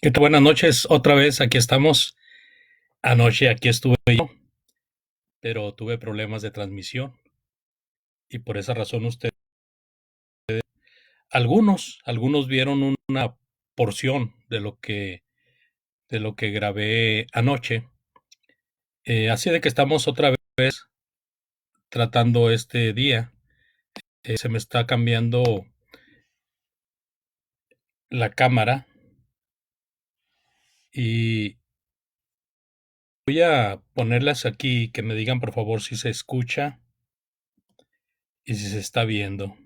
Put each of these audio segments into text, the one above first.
¿Qué tal? Buenas noches, otra vez aquí estamos. Anoche aquí estuve yo, pero tuve problemas de transmisión y por esa razón algunos vieron una porción de lo que grabé anoche. Así de que estamos otra vez tratando este día. Se me está cambiando la cámara y voy a ponerlas aquí que me digan por favor si se escucha y si se está viendo.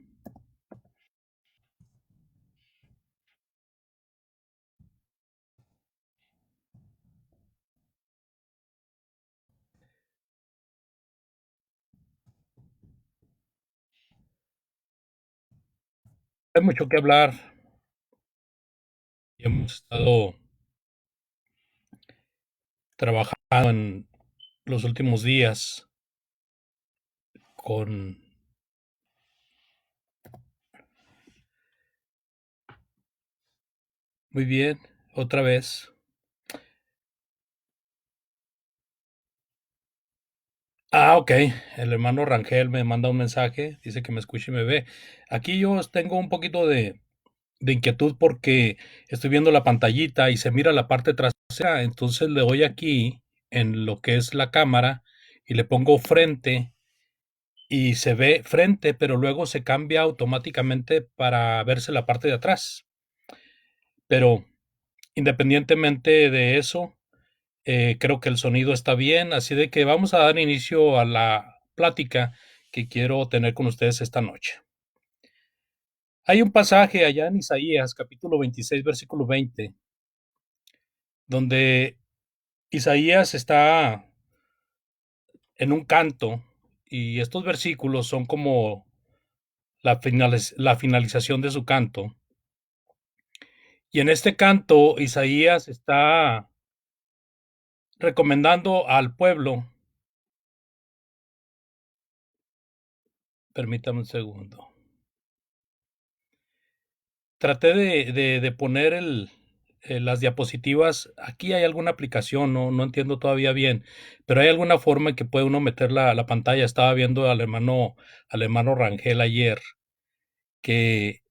Hay mucho que hablar y hemos estado trabajando en los últimos días con muy bien, otra vez. Ok, el hermano Rangel me manda un mensaje, dice que me escucha y me ve. Aquí yo tengo un poquito de inquietud porque estoy viendo la pantallita y se mira la parte trasera, entonces le doy aquí en lo que es la cámara y le pongo frente y se ve frente, pero luego se cambia automáticamente para verse la parte de atrás. Pero independientemente de eso, creo que el sonido está bien, así de que vamos a dar inicio a la plática que quiero tener con ustedes esta noche. Hay un pasaje allá en Isaías, capítulo 26, versículo 20, donde Isaías está en un canto y estos versículos son como la finalización de su canto. Y en este canto, Isaías está recomendando al pueblo, permítame un segundo. Traté de poner las diapositivas. Aquí hay alguna aplicación, no entiendo todavía bien, pero hay alguna forma en que puede uno meter la pantalla. Estaba viendo al hermano Rangel ayer, que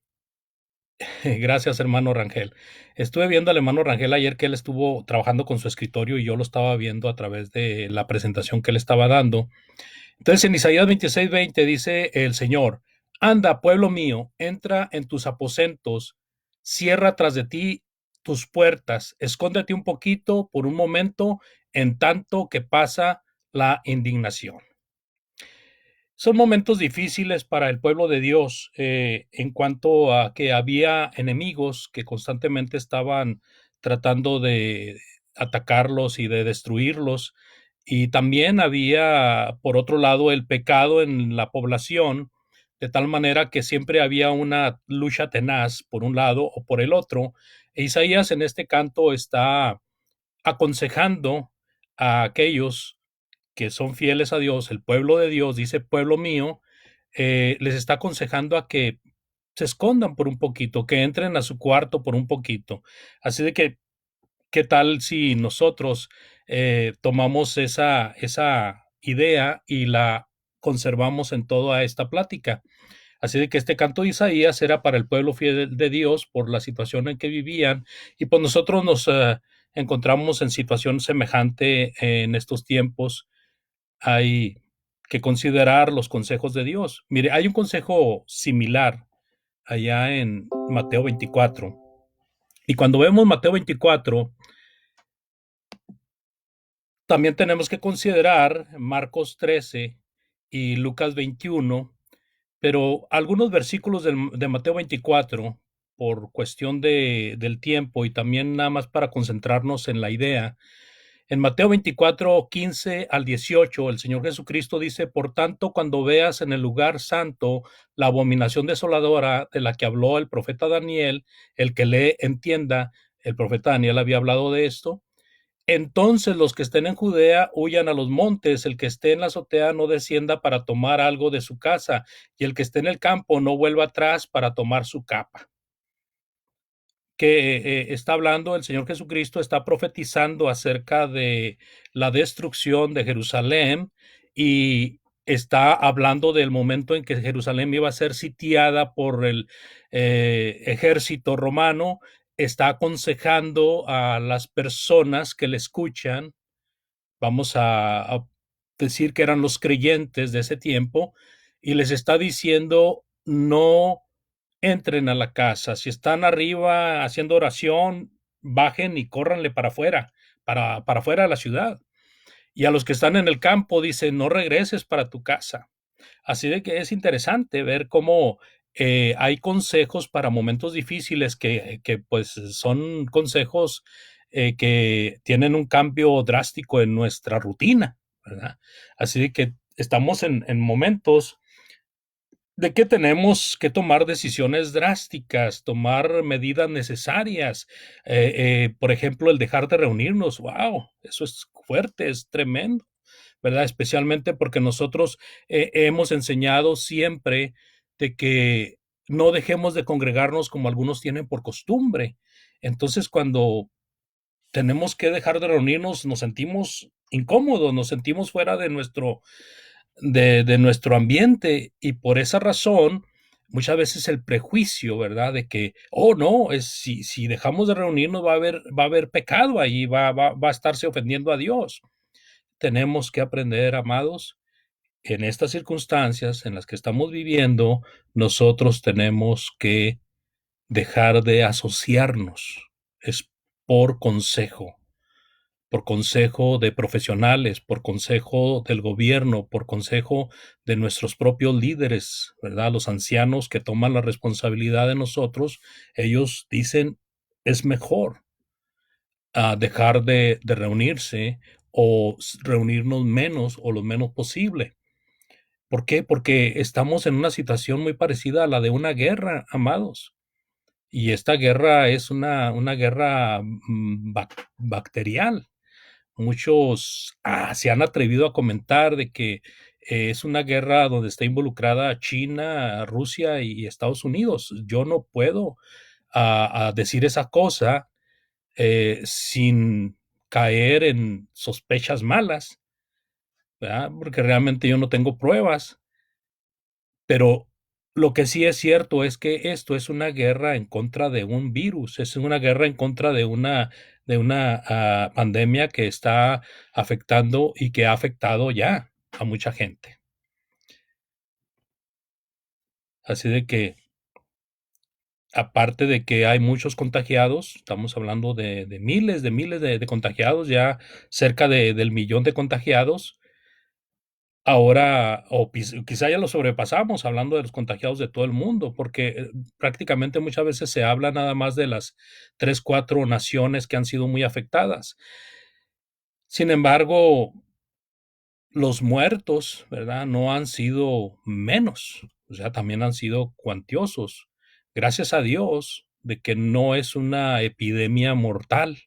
gracias hermano Rangel. Estuve viendo al hermano Rangel ayer que él estuvo trabajando con su escritorio y yo lo estaba viendo a través de la presentación que él estaba dando. Entonces en Isaías 26:20 dice el Señor, anda, pueblo mío, entra en tus aposentos, cierra tras de ti tus puertas, escóndete un poquito por un momento en tanto que pasa la indignación. Son momentos difíciles para el pueblo de Dios en cuanto a que había enemigos que constantemente estaban tratando de atacarlos y de destruirlos. Y también había, por otro lado, el pecado en la población, de tal manera que siempre había una lucha tenaz por un lado o por el otro. E Isaías en este canto está aconsejando a aquellos que son fieles a Dios, el pueblo de Dios, dice pueblo mío, les está aconsejando a que se escondan por un poquito, que entren a su cuarto por un poquito. Así de que, ¿qué tal si nosotros tomamos esa idea y la conservamos en toda esta plática? Así de que este canto de Isaías era para el pueblo fiel de Dios por la situación en que vivían y pues nosotros nos encontramos en situación semejante en estos tiempos. Hay que considerar los consejos de Dios. Mire, hay un consejo similar allá en Mateo 24. Y cuando vemos Mateo 24, también tenemos que considerar Marcos 13 y Lucas 21, pero algunos versículos de Mateo 24, por cuestión del tiempo y también nada más para concentrarnos en la idea. En Mateo 24, 15 al 18, el Señor Jesucristo dice, por tanto, cuando veas en el lugar santo la abominación desoladora de la que habló el profeta Daniel, el que lee entienda, el profeta Daniel había hablado de esto, entonces los que estén en Judea huyan a los montes, el que esté en la azotea no descienda para tomar algo de su casa, y el que esté en el campo no vuelva atrás para tomar su capa. que está hablando, el Señor Jesucristo está profetizando acerca de la destrucción de Jerusalén y está hablando del momento en que Jerusalén iba a ser sitiada por el ejército romano. Está aconsejando a las personas que le escuchan, vamos a decir que eran los creyentes de ese tiempo, y les está diciendo, no entren a la casa, si están arriba haciendo oración, bajen y córranle para afuera, para afuera de la ciudad. Y a los que están en el campo dice, no regreses para tu casa. Así de que es interesante ver cómo hay consejos para momentos difíciles que pues son consejos que tienen un cambio drástico en nuestra rutina, ¿verdad? Así de que estamos en momentos de que tenemos que tomar decisiones drásticas, tomar medidas necesarias. Por ejemplo, el dejar de reunirnos, wow, eso es fuerte, es tremendo, ¿verdad? Especialmente porque nosotros hemos enseñado siempre de que no dejemos de congregarnos como algunos tienen por costumbre. Entonces, cuando tenemos que dejar de reunirnos, nos sentimos incómodos, nos sentimos fuera de nuestro ambiente, y por esa razón muchas veces el prejuicio, ¿verdad? De que, oh, no, si dejamos de reunirnos va a haber pecado ahí, va a estarse ofendiendo a Dios. Tenemos que aprender, amados, en estas circunstancias en las que estamos viviendo, nosotros tenemos que dejar de asociarnos. Es por consejo, por consejo de profesionales, por consejo del gobierno, por consejo de nuestros propios líderes, ¿verdad? Los ancianos que toman la responsabilidad de nosotros, ellos dicen, es mejor dejar de reunirse o reunirnos menos o lo menos posible. ¿Por qué? Porque estamos en una situación muy parecida a la de una guerra, amados. Y esta guerra es una guerra bacterial. Muchos se han atrevido a comentar de que es una guerra donde está involucrada China, Rusia y Estados Unidos. Yo no puedo a decir esa cosa sin caer en sospechas malas, ¿verdad? Porque realmente yo no tengo pruebas, pero lo que sí es cierto es que esto es una guerra en contra de un virus, es una guerra en contra de una pandemia que está afectando y que ha afectado ya a mucha gente. Así de que, aparte de que hay muchos contagiados, estamos hablando de miles de contagiados, ya cerca del millón de contagiados. Ahora, o quizá ya lo sobrepasamos hablando de los contagiados de todo el mundo, porque prácticamente muchas veces se habla nada más de las 3 4 naciones que han sido muy afectadas. Sin embargo, los muertos, ¿verdad? No han sido menos, o sea, también han sido cuantiosos. Gracias a Dios de que no es una epidemia mortal,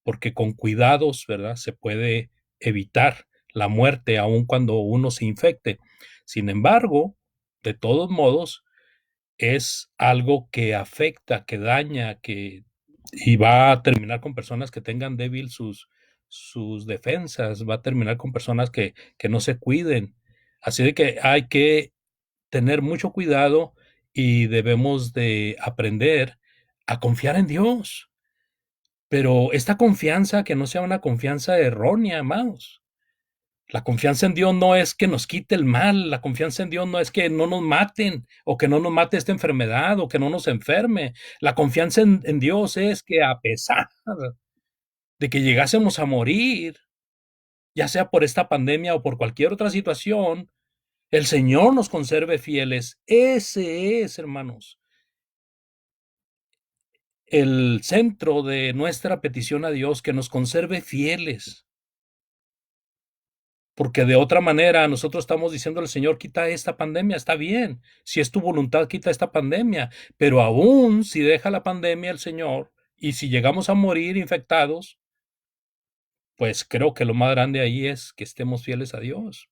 porque con cuidados, ¿verdad? Se puede evitar la muerte aun cuando uno se infecte. Sin embargo, de todos modos, es algo que afecta, que daña, y va a terminar con personas que tengan débil sus defensas, va a terminar con personas que no se cuiden. Así de que hay que tener mucho cuidado y debemos de aprender a confiar en Dios. Pero esta confianza que no sea una confianza errónea, amados. La confianza en Dios no es que nos quite el mal, la confianza en Dios no es que no nos maten o que no nos mate esta enfermedad o que no nos enferme. La confianza en Dios es que a pesar de que llegásemos a morir, ya sea por esta pandemia o por cualquier otra situación, el Señor nos conserve fieles. Ese es, hermanos, el centro de nuestra petición a Dios, que nos conserve fieles. Porque de otra manera nosotros estamos diciendo al Señor, quita esta pandemia, está bien, si es tu voluntad, quita esta pandemia, pero aún si deja la pandemia el Señor y si llegamos a morir infectados, pues creo que lo más grande ahí es que estemos fieles a Dios,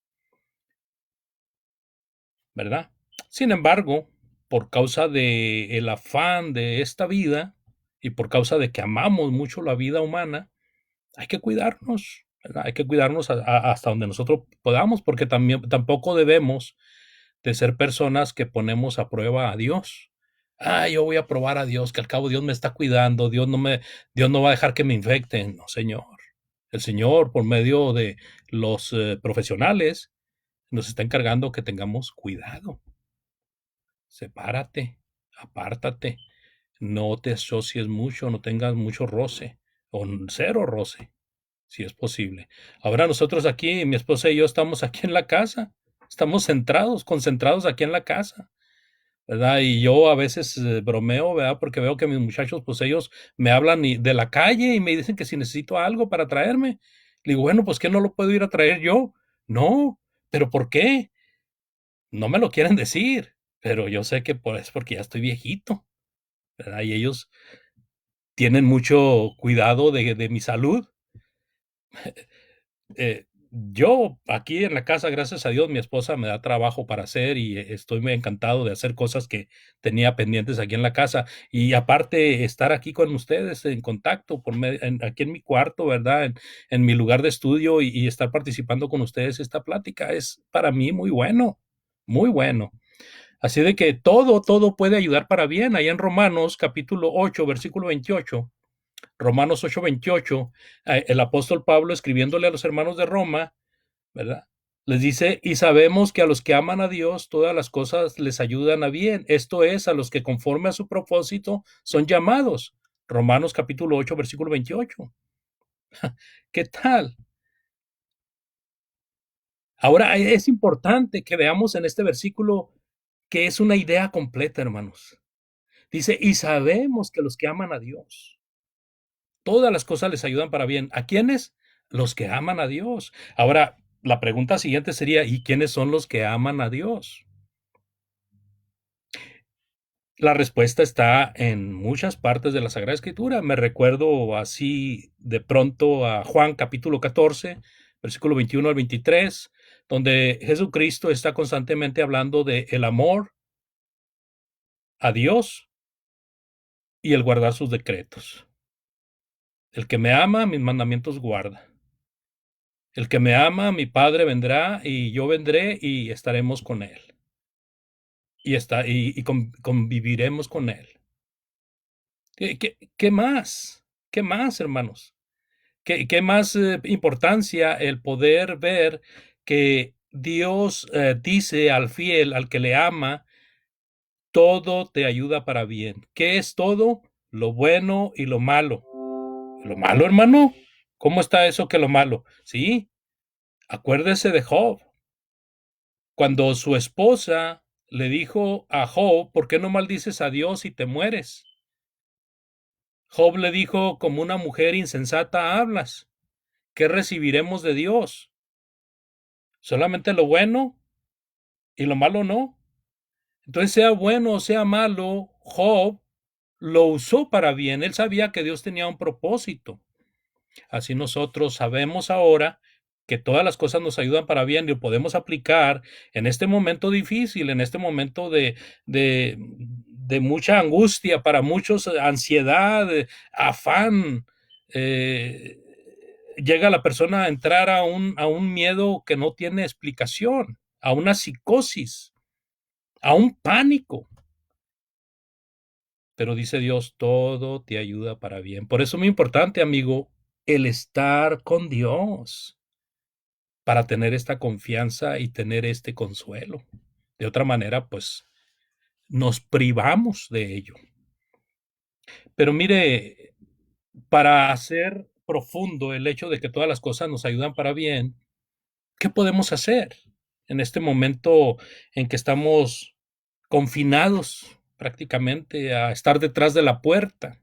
¿verdad? Sin embargo, por causa de el afán de esta vida y por causa de que amamos mucho la vida humana, hay que cuidarnos, ¿verdad? Hay que cuidarnos hasta donde nosotros podamos, porque tampoco debemos de ser personas que ponemos a prueba a Dios. Yo voy a probar a Dios, que al cabo Dios me está cuidando, Dios no va a dejar que me infecten. No, Señor. El Señor, por medio de los profesionales, nos está encargando que tengamos cuidado. Sepárate, apártate, no te asocies mucho, no tengas mucho roce, o cero roce, si es posible. Ahora nosotros aquí, mi esposa y yo estamos aquí en la casa, estamos centrados, concentrados aquí en la casa, ¿verdad? Y yo a veces bromeo, ¿verdad? Porque veo que mis muchachos, pues ellos me hablan de la calle y me dicen que si necesito algo para traerme. Le digo, bueno, pues ¿qué no lo puedo ir a traer yo? No, pero ¿por qué? No me lo quieren decir, pero yo sé que es porque ya estoy viejito, ¿verdad? Y ellos tienen mucho cuidado de mi salud. Yo aquí en la casa, gracias a Dios, mi esposa me da trabajo para hacer y estoy muy encantado de hacer cosas que tenía pendientes aquí en la casa. Y aparte, estar aquí con ustedes en contacto, aquí en mi cuarto, ¿verdad? En mi lugar de estudio y estar participando con ustedes esta plática es para mí muy bueno, muy bueno. Así de que todo puede ayudar para bien. Ahí en Romanos capítulo 8, versículo 28, Romanos 8, 28, el apóstol Pablo escribiéndole a los hermanos de Roma, ¿verdad? Les dice, y sabemos que a los que aman a Dios, todas las cosas les ayudan a bien. Esto es, a los que conforme a su propósito son llamados. Romanos capítulo 8, versículo 28. ¿Qué tal? Ahora es importante que veamos en este versículo que es una idea completa, hermanos. Dice, y sabemos que los que aman a Dios, todas las cosas les ayudan para bien. ¿A quiénes? Los que aman a Dios. Ahora, la pregunta siguiente sería, ¿y quiénes son los que aman a Dios? La respuesta está en muchas partes de la Sagrada Escritura. Me recuerdo así de pronto a Juan capítulo 14, versículo 21 al 23, donde Jesucristo está constantemente hablando de el amor a Dios y el guardar sus decretos. El que me ama, mis mandamientos guarda. El que me ama, mi Padre vendrá y yo vendré y estaremos con él. Conviviremos con él. ¿Qué más? ¿Qué más, hermanos? ¿Qué más importancia el poder ver que Dios dice al fiel, al que le ama, todo te ayuda para bien? ¿Qué es todo? Lo bueno y lo malo. ¿Lo malo, hermano? ¿Cómo está eso que lo malo? Sí, acuérdese de Job. Cuando su esposa le dijo a Job, ¿por qué no maldices a Dios y te mueres? Job le dijo, como una mujer insensata hablas. ¿Qué recibiremos de Dios? ¿Solamente lo bueno y lo malo no? Entonces, sea bueno o sea malo, Job lo usó para bien. Él sabía que Dios tenía un propósito. Así nosotros sabemos ahora que todas las cosas nos ayudan para bien y lo podemos aplicar en este momento difícil, en este momento de mucha angustia para muchos, ansiedad, afán. Llega la persona a entrar a un miedo que no tiene explicación, a una psicosis, a un pánico. Pero dice Dios, todo te ayuda para bien. Por eso es muy importante, amigo, el estar con Dios para tener esta confianza y tener este consuelo. De otra manera, pues nos privamos de ello. Pero mire, para hacer profundo el hecho de que todas las cosas nos ayudan para bien, ¿qué podemos hacer en este momento en que estamos confinados prácticamente a estar detrás de la puerta?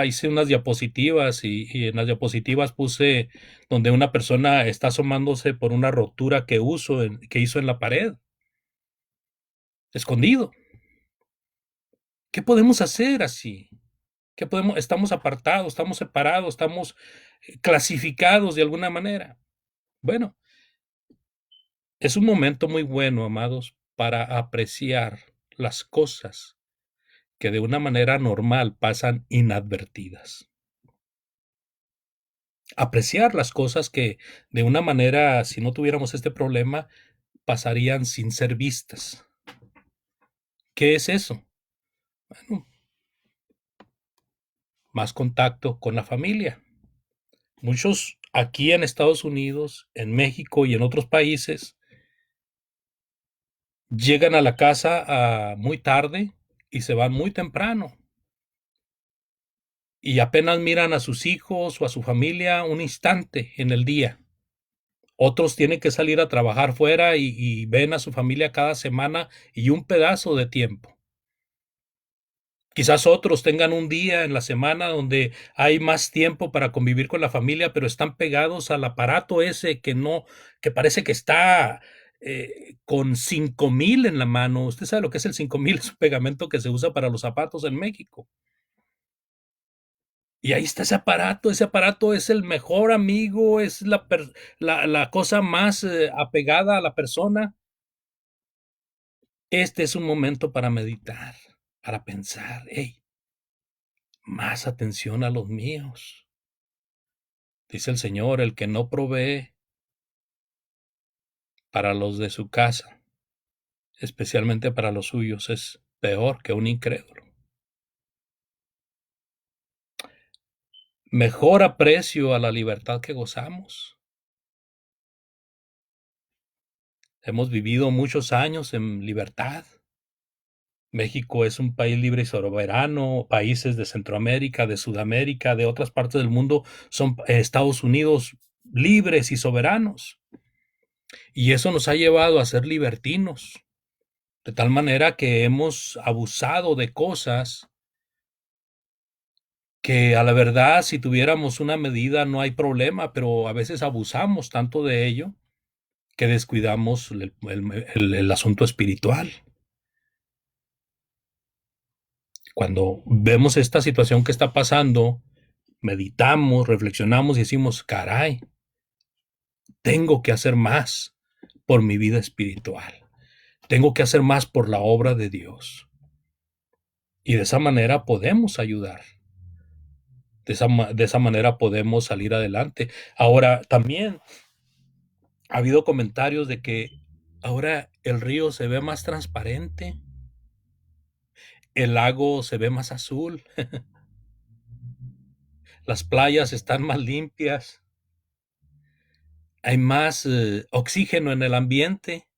Hice unas diapositivas y en las diapositivas puse donde una persona está asomándose por una rotura que hizo en la pared, escondido. ¿Qué podemos hacer así? Estamos apartados, estamos separados, estamos clasificados de alguna manera. Bueno, es un momento muy bueno, amados, para apreciar las cosas que de una manera normal pasan inadvertidas. Apreciar las cosas que de una manera, si no tuviéramos este problema, pasarían sin ser vistas. ¿Qué es eso? Bueno, más contacto con la familia. Muchos aquí en Estados Unidos, en México y en otros países llegan a la casa muy tarde y se van muy temprano. Y apenas miran a sus hijos o a su familia un instante en el día. Otros tienen que salir a trabajar fuera y ven a su familia cada semana y un pedazo de tiempo. Quizás otros tengan un día en la semana donde hay más tiempo para convivir con la familia, pero están pegados al aparato ese que parece que está con 5,000 en la mano. Usted sabe lo que es el 5,000, es un pegamento que se usa para los zapatos en México. Y ahí está ese aparato es el mejor amigo, es la cosa más apegada a la persona. Este es un momento para meditar, para pensar, hey, más atención a los míos. Dice el Señor, el que no provee para los de su casa, especialmente para los suyos, es peor que un incrédulo. Mejor aprecio a la libertad que gozamos. Hemos vivido muchos años en libertad. México es un país libre y soberano, países de Centroamérica, de Sudamérica, de otras partes del mundo son Estados Unidos libres y soberanos. Y eso nos ha llevado a ser libertinos, de tal manera que hemos abusado de cosas que a la verdad, si tuviéramos una medida no hay problema, pero a veces abusamos tanto de ello que descuidamos el asunto espiritual. Cuando vemos esta situación que está pasando, meditamos, reflexionamos y decimos, caray, tengo que hacer más por mi vida espiritual. Tengo que hacer más por la obra de Dios. Y de esa manera podemos ayudar. De esa manera podemos salir adelante. Ahora, también ha habido comentarios de que ahora el río se ve más transparente, el lago se ve más azul, las playas están más limpias, hay más oxígeno en el ambiente.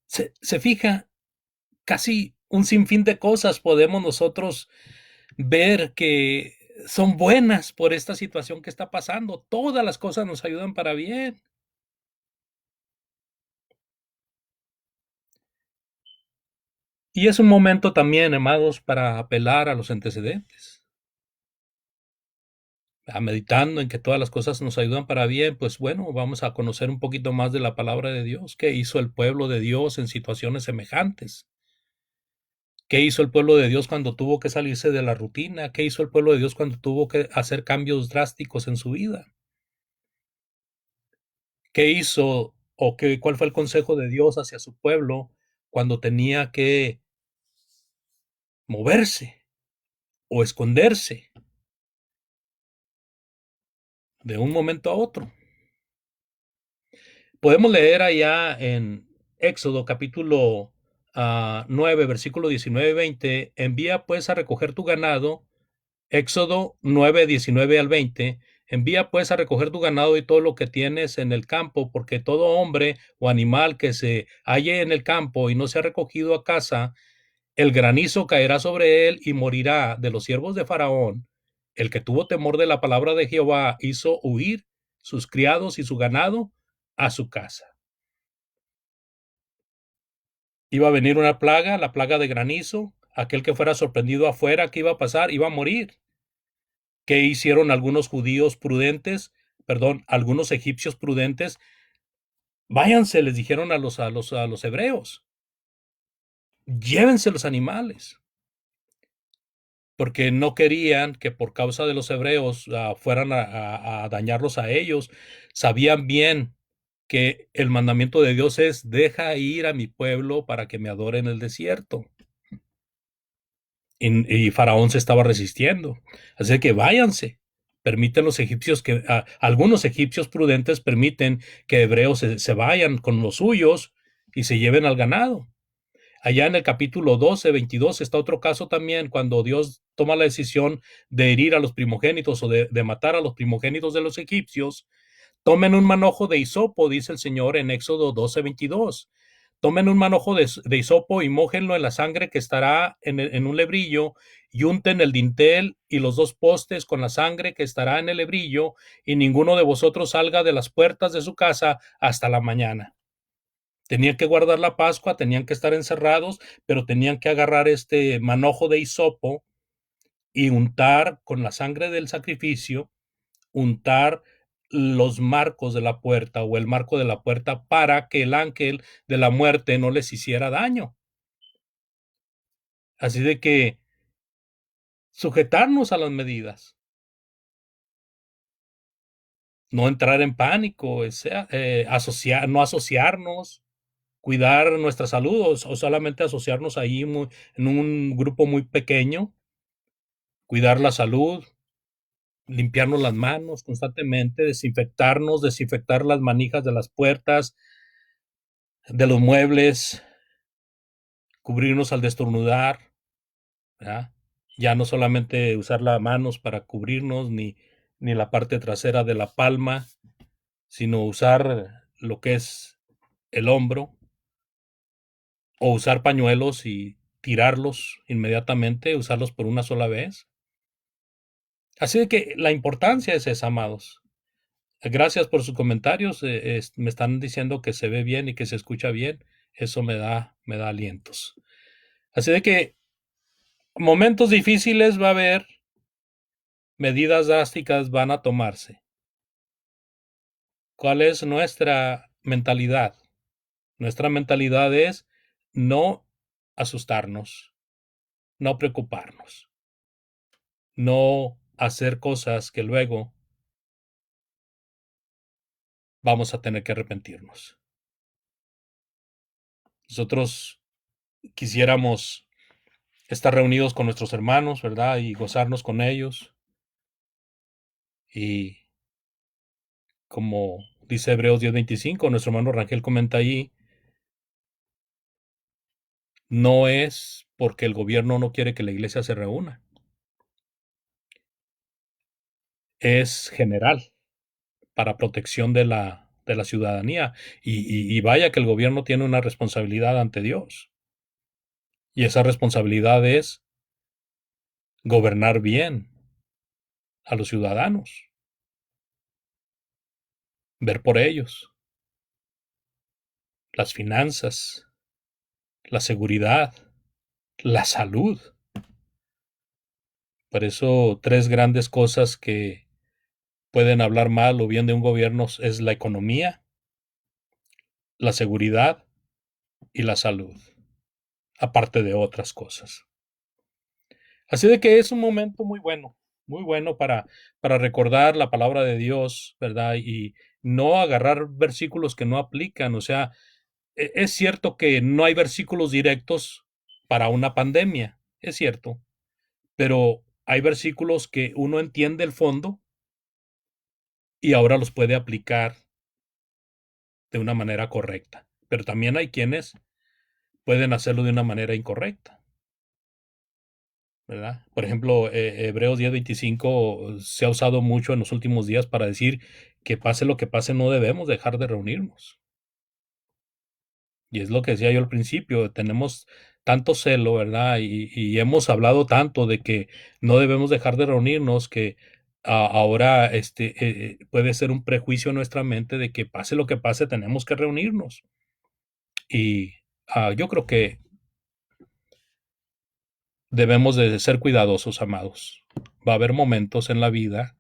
Se fija, casi un sinfín de cosas podemos nosotros ver que son buenas por esta situación que está pasando. Todas las cosas nos ayudan para bien. Y es un momento también, amados, para apelar a los antecedentes. Meditando en que todas las cosas nos ayudan para bien, pues bueno, vamos a conocer un poquito más de la palabra de Dios. ¿Qué hizo el pueblo de Dios en situaciones semejantes? ¿Qué hizo el pueblo de Dios cuando tuvo que salirse de la rutina? ¿Qué hizo el pueblo de Dios cuando tuvo que hacer cambios drásticos en su vida? ¿Qué hizo cuál fue el consejo de Dios hacia su pueblo cuando tenía que moverse o esconderse de un momento a otro? Podemos leer allá en Éxodo capítulo 9, versículo 19 y 20, envía pues a recoger tu ganado, Éxodo 9, 19 al 20, envía pues a recoger tu ganado y todo lo que tienes en el campo, porque todo hombre o animal que se halle en el campo y no se ha recogido a casa, el granizo caerá sobre él y morirá. De los siervos de Faraón, el que tuvo temor de la palabra de Jehová hizo huir sus criados y su ganado a su casa. Iba a venir una plaga, la plaga de granizo, aquel que fuera sorprendido afuera, ¿qué iba a pasar? Iba a morir. ¿Qué hicieron algunos judíos prudentes? Perdón, algunos egipcios prudentes. Váyanse, les dijeron a los hebreos. Llévense los animales. Porque no querían que por causa de los hebreos fueran a dañarlos a ellos. Sabían bien que el mandamiento de Dios es, deja ir a mi pueblo para que me adore en el desierto. y Faraón se estaba resistiendo. Así que váyanse. Permiten los egipcios que, algunos egipcios prudentes permiten que hebreos se vayan con los suyos y se lleven al ganado. Allá en el capítulo 12, 22 está otro caso también, cuando Dios toma la decisión de herir a los primogénitos o de matar a los primogénitos de los egipcios. Tomen un manojo de hisopo, dice el Señor en Éxodo 12, 22. Tomen un manojo de hisopo y mójenlo en la sangre que estará en un lebrillo, y unten el dintel y los dos postes con la sangre que estará en el lebrillo, y ninguno de vosotros salga de las puertas de su casa hasta la mañana. Tenían que guardar la Pascua, tenían que estar encerrados, pero tenían que agarrar este manojo de hisopo y untar con la sangre del sacrificio, untar los marcos de la puerta o el marco de la puerta para que el ángel de la muerte no les hiciera daño. Así de que sujetarnos a las medidas, no entrar en pánico, no asociarnos, cuidar nuestra salud o solamente asociarnos ahí en un grupo muy pequeño, cuidar la salud, limpiarnos las manos constantemente, desinfectarnos, desinfectar las manijas de las puertas, de los muebles, cubrirnos al destornudar, ¿verdad? Ya no solamente usar las manos para cubrirnos, ni la parte trasera de la palma, sino usar lo que es el hombro, o usar pañuelos y tirarlos inmediatamente, usarlos por una sola vez. Así de que la importancia es esa, amados. Gracias por sus comentarios. Me están diciendo que se ve bien y que se escucha bien. Eso me da alientos. Así de que momentos difíciles va a haber, medidas drásticas van a tomarse. ¿Cuál es nuestra mentalidad? Nuestra mentalidad es no asustarnos, no preocuparnos, no hacer cosas que luego vamos a tener que arrepentirnos. Nosotros quisiéramos estar reunidos con nuestros hermanos, ¿verdad? Y gozarnos con ellos. Y como dice Hebreos 10:25, nuestro hermano Rangel comenta ahí, no es porque el gobierno no quiere que la iglesia se reúna, es general para protección de la ciudadanía. Y vaya que el gobierno tiene una responsabilidad ante Dios. Y esa responsabilidad es gobernar bien a los ciudadanos, ver por ellos, las finanzas, la seguridad, la salud. Por eso, tres grandes cosas que pueden hablar mal o bien de un gobierno es la economía, la seguridad y la salud, aparte de otras cosas. Así de que es un momento muy bueno para recordar la palabra de Dios, ¿verdad? Y no agarrar versículos que no aplican. O sea, es cierto que no hay versículos directos para una pandemia, es cierto, pero hay versículos que uno entiende el fondo y ahora los puede aplicar de una manera correcta. Pero también hay quienes pueden hacerlo de una manera incorrecta, ¿verdad? Por ejemplo, Hebreos 10:25 se ha usado mucho en los últimos días para decir que pase lo que pase, no debemos dejar de reunirnos. Y es lo que decía yo al principio, tenemos tanto celo, ¿verdad? Y hemos hablado tanto de que no debemos dejar de reunirnos que ahora puede ser un prejuicio en nuestra mente de que pase lo que pase, tenemos que reunirnos. Y yo creo que debemos de ser cuidadosos, amados. Va a haber momentos en la vida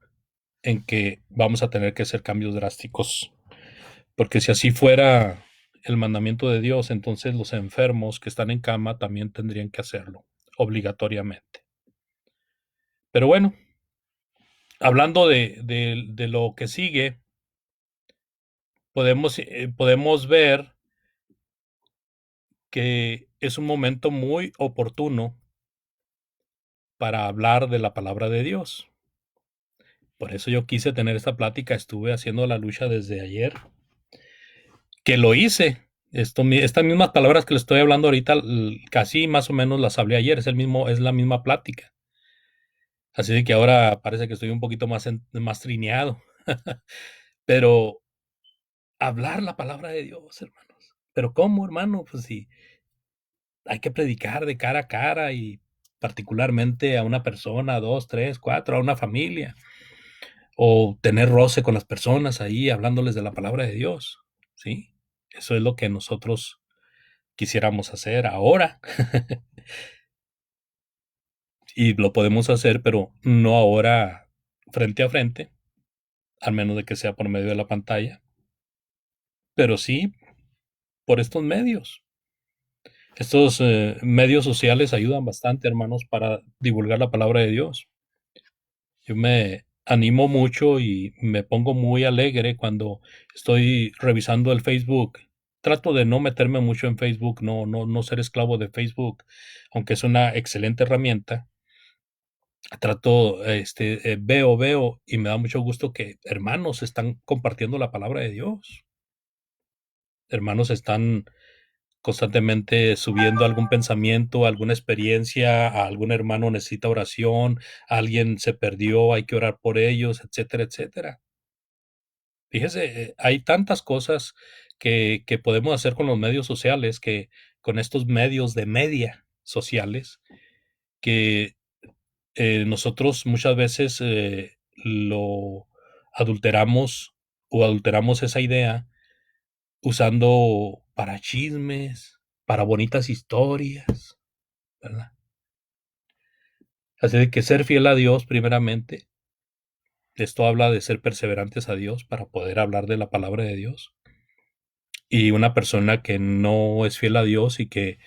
en que vamos a tener que hacer cambios drásticos, porque si así fuera el mandamiento de Dios, entonces los enfermos que están en cama también tendrían que hacerlo, obligatoriamente. Pero bueno, hablando de lo que sigue, podemos ver que es un momento muy oportuno para hablar de la palabra de Dios. Por eso yo quise tener esta plática, estuve haciendo la lucha desde ayer, que lo hice. Estas mismas palabras que le estoy hablando ahorita, casi más o menos las hablé ayer, es la misma plática. Así de que ahora parece que estoy un poquito más trineado. Pero hablar la palabra de Dios, hermanos. Pero ¿cómo, hermano? Pues sí, hay que predicar de cara a cara y particularmente a una persona, dos, tres, cuatro, a una familia, o tener roce con las personas ahí hablándoles de la palabra de Dios, ¿sí? Eso es lo que nosotros quisiéramos hacer ahora. Y lo podemos hacer, pero no ahora frente a frente, al menos de que sea por medio de la pantalla, pero sí por estos medios. Estos medios sociales ayudan bastante, hermanos, para divulgar la palabra de Dios. Yo me animo mucho y me pongo muy alegre cuando estoy revisando el Facebook. Trato de no meterme mucho en Facebook, no ser esclavo de Facebook, aunque es una excelente herramienta. Trato, veo y me da mucho gusto que hermanos están compartiendo la palabra de Dios. Hermanos están constantemente subiendo algún pensamiento, alguna experiencia, a algún hermano necesita oración, alguien se perdió, hay que orar por ellos, etcétera, etcétera. Fíjese, hay tantas cosas que podemos hacer con los medios sociales, que con estos medios de media sociales, que nosotros muchas veces lo adulteramos o adulteramos esa idea usando para chismes, para bonitas historias, ¿verdad? Así de que ser fiel a Dios primeramente, esto habla de ser perseverantes a Dios para poder hablar de la palabra de Dios. Y una persona que no es fiel a Dios y que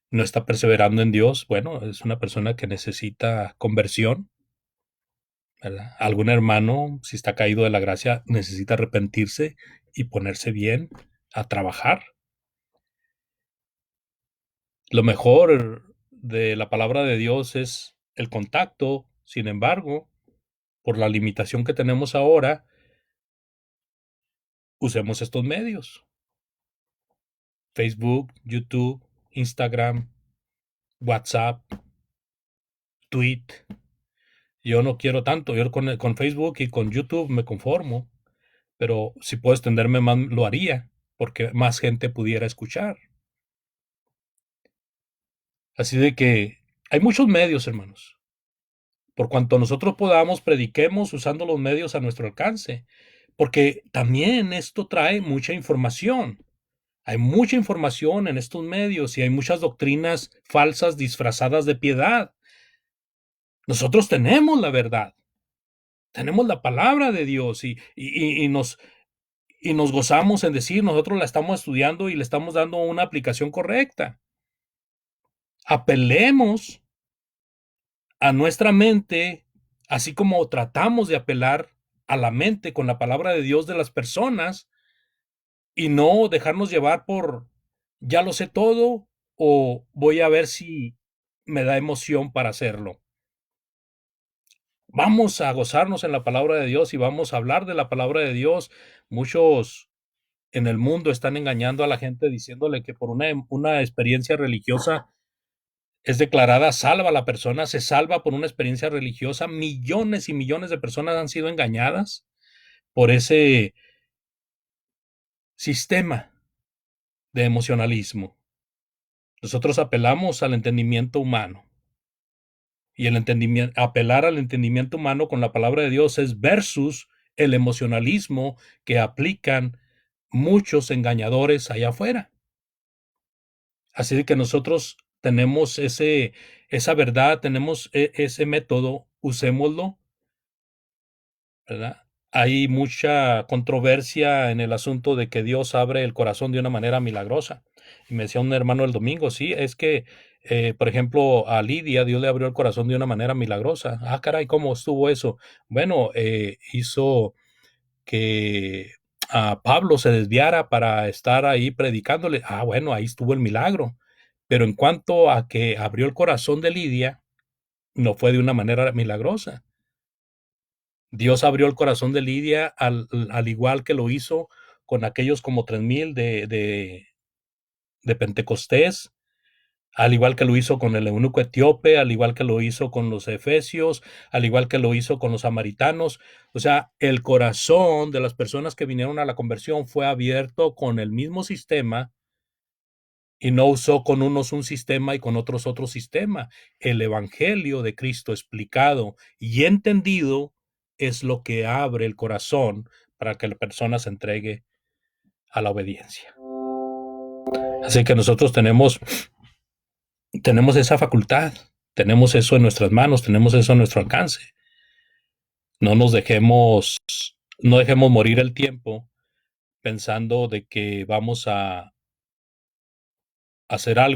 no está perseverando en Dios, bueno, es una persona que necesita conversión, ¿verdad? Algún hermano, si está caído de la gracia, necesita arrepentirse y ponerse bien a trabajar. Lo mejor de la palabra de Dios es el contacto. Sin embargo, por la limitación que tenemos ahora, usemos estos medios. Facebook, YouTube, Instagram, WhatsApp, Tweet. Yo no quiero tanto. Yo con Facebook y con YouTube me conformo. Pero si puedo extenderme más, lo haría, porque más gente pudiera escuchar. Así de que hay muchos medios, hermanos. Por cuanto nosotros podamos, prediquemos usando los medios a nuestro alcance, porque también esto trae mucha información. Hay mucha información en estos medios y hay muchas doctrinas falsas disfrazadas de piedad. Nosotros tenemos la verdad, tenemos la palabra de Dios y nos gozamos en decir, nosotros la estamos estudiando y le estamos dando una aplicación correcta. Apelemos a nuestra mente, así como tratamos de apelar a la mente con la palabra de Dios de las personas y no dejarnos llevar por ya lo sé todo o voy a ver si me da emoción para hacerlo. Vamos a gozarnos en la palabra de Dios y vamos a hablar de la palabra de Dios. Muchos en el mundo están engañando a la gente diciéndole que por una experiencia religiosa es declarada salva la persona, se salva por una experiencia religiosa. Millones y millones de personas han sido engañadas por ese sistema de emocionalismo. Nosotros apelamos al entendimiento humano y el entendimiento, apelar al entendimiento humano con la palabra de Dios es versus el emocionalismo que aplican muchos engañadores allá afuera. Así de que nosotros tenemos esa verdad, tenemos ese método, usémoslo, ¿verdad? Hay mucha controversia en el asunto de que Dios abre el corazón de una manera milagrosa. Y me decía un hermano el domingo, sí, es que, por ejemplo, a Lidia Dios le abrió el corazón de una manera milagrosa. Ah, caray, ¿cómo estuvo eso? Bueno, hizo que a Pablo se desviara para estar ahí predicándole. Ah, bueno, ahí estuvo el milagro. Pero en cuanto a que abrió el corazón de Lidia, no fue de una manera milagrosa. Dios abrió el corazón de Lidia al igual que lo hizo con aquellos como 3,000 de Pentecostés, al igual que lo hizo con el eunuco etíope, al igual que lo hizo con los efesios, al igual que lo hizo con los samaritanos. O sea, el corazón de las personas que vinieron a la conversión fue abierto con el mismo sistema y no usó con unos un sistema y con otros otro sistema. El evangelio de Cristo explicado y entendido es lo que abre el corazón para que la persona se entregue a la obediencia. Así que nosotros tenemos esa facultad, tenemos eso en nuestras manos, tenemos eso a nuestro alcance. No nos dejemos, no dejemos morir el tiempo pensando de que vamos a hacer algo